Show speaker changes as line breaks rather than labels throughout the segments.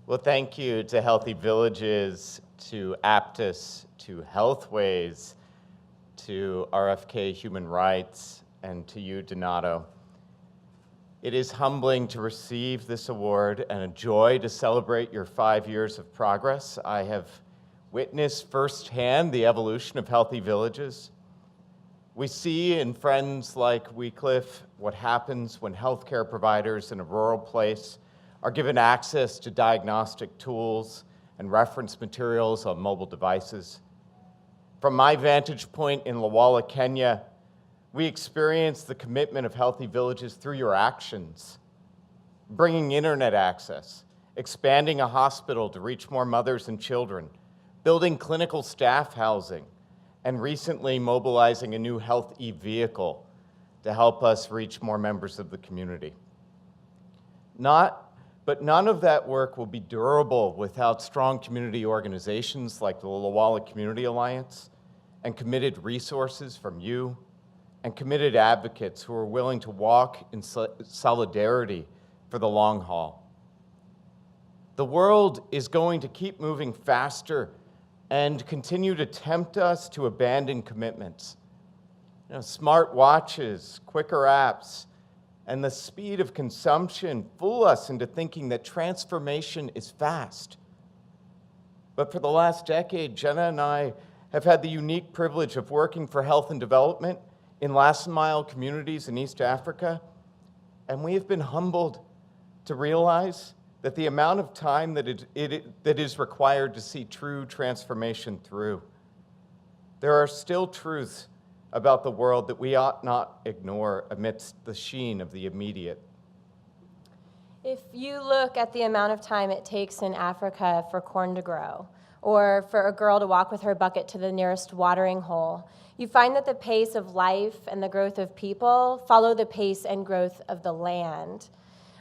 Well, thank you to Healthy Villages, to Aptus, to Healthways, to RFK Human Rights, and to you, Donato. It is humbling to receive this award and a joy to celebrate your 5 years of progress. I have witnessed firsthand the evolution of Healthy Villages. We see in friends like Wycliffe what happens when healthcare providers in a rural place are given access to diagnostic tools and reference materials on mobile devices. From my vantage point in Lwala, Kenya, we experience the commitment of Healthy Villages through your actions, bringing internet access, expanding a hospital to reach more mothers and children, building clinical staff housing, and recently mobilizing a new health e-vehicle to help us reach more members of the community. But none of that work will be durable without strong community organizations like the Lwala Community Alliance and committed resources from you and committed advocates who are willing to walk in solidarity for the long haul. The world is going to keep moving faster and continue to tempt us to abandon commitments. Smart watches, quicker apps, and the speed of consumption fool us into thinking that transformation is fast. But for the last decade, Jenna and I have had the unique privilege of working for health and development in last-mile communities in East Africa, and we have been humbled to realize that the amount of time that is required to see true transformation through. There are still truths about the world that we ought not ignore amidst the sheen of the immediate.
If you look at the amount of time it takes in Africa for corn to grow, or for a girl to walk with her bucket to the nearest watering hole, you find that the pace of life and the growth of people follow the pace and growth of the land.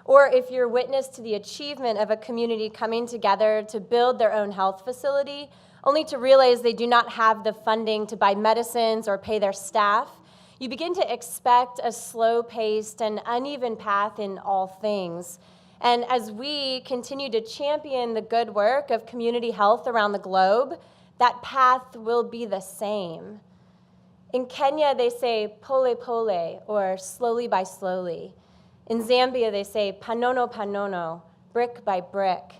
Or if you're witness to the achievement of a community coming together to build their own health facility, only to realize they do not have the funding to buy medicines or pay their staff, you begin to expect a slow-paced and uneven path in all things. And as we continue to champion the good work of community health around the globe, that path will be the same. In Kenya, they say pole pole, or slowly by slowly. In Zambia, they say panono panono, brick by brick.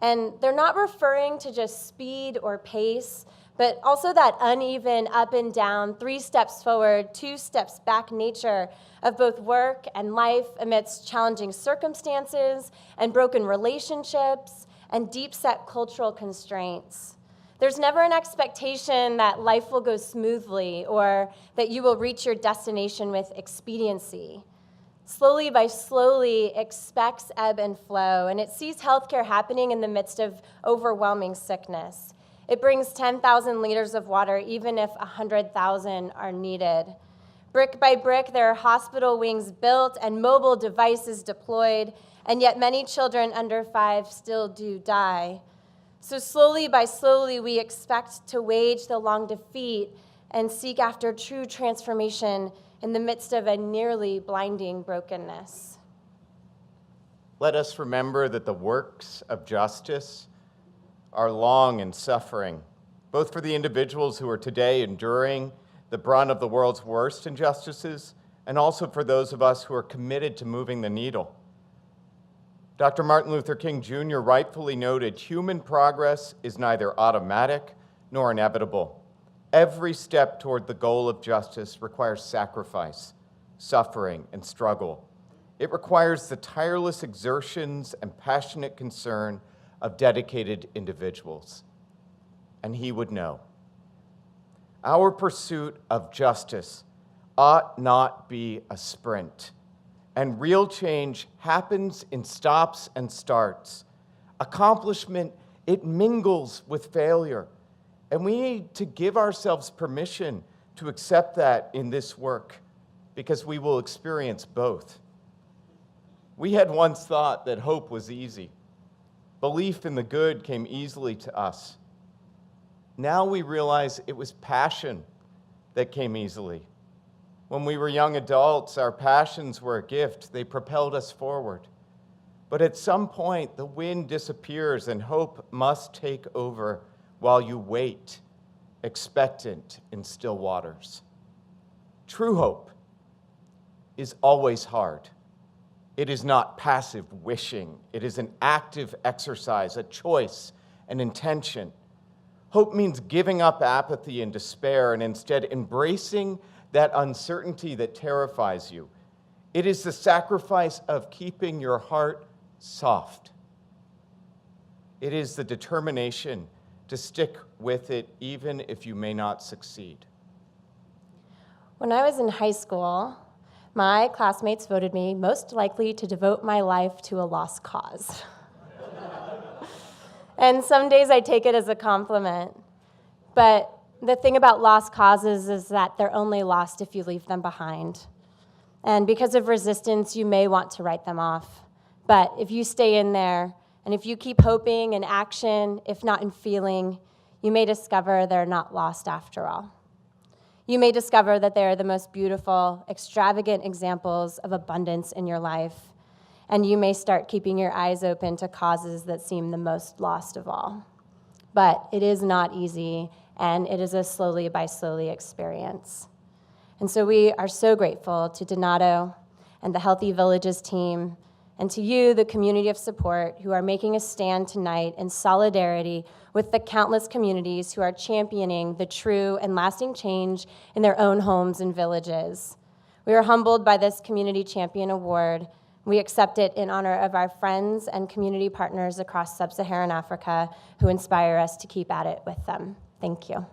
And they're not referring to just speed or pace, but also that uneven up and down, 3 steps forward, 2 steps back nature of both work and life amidst challenging circumstances and broken relationships and deep-set cultural constraints. There's never an expectation that life will go smoothly or that you will reach your destination with expediency. Slowly by slowly expects ebb and flow, and it sees healthcare happening in the midst of overwhelming sickness. It brings 10,000 liters of water, even if 100,000 are needed. Brick by brick, there are hospital wings built and mobile devices deployed, and yet many children under 5 still do die. So slowly by slowly, we expect to wage the long defeat and seek after true transformation in the midst of a nearly blinding brokenness.
Let us remember that the works of justice are long and suffering, both for the individuals who are today enduring the brunt of the world's worst injustices, and also for those of us who are committed to moving the needle. Dr. Martin Luther King Jr. rightfully noted, human progress is neither automatic nor inevitable. Every step toward the goal of justice requires sacrifice, suffering, and struggle. It requires the tireless exertions and passionate concern of dedicated individuals. And he would know. Our pursuit of justice ought not be a sprint, and real change happens in stops and starts. Accomplishment, it mingles with failure. And we need to give ourselves permission to accept that in this work, because we will experience both. We had once thought that hope was easy. Belief in the good came easily to us. Now we realize it was passion that came easily. When we were young adults, our passions were a gift. They propelled us forward. But at some point, the wind disappears and hope must take over while you wait, expectant in still waters. True hope is always hard. It is not passive wishing. It is an active exercise, a choice, an intention. Hope means giving up apathy and despair and instead embracing that uncertainty that terrifies you. It is the sacrifice of keeping your heart soft. It is the determination to stick with it even if you may not succeed.
When I was in high school, my classmates voted me most likely to devote my life to a lost cause. And some days I take it as a compliment. But the thing about lost causes is that they're only lost if you leave them behind. And because of resistance, you may want to write them off. But if you stay in there, and if you keep hoping in action, if not in feeling, you may discover they're not lost after all. You may discover that they are the most beautiful, extravagant examples of abundance in your life. And you may start keeping your eyes open to causes that seem the most lost of all. But it is not easy, and it is a slowly by slowly experience. And so we are so grateful to Donato and the Healthy Villages team, and to you, the community of support, who are making a stand tonight in solidarity with the countless communities who are championing the true and lasting change in their own homes and villages. We are humbled by this Community Champion Award. We accept it in honor of our friends and community partners across sub-Saharan Africa who inspire us to keep at it with them. Thank you.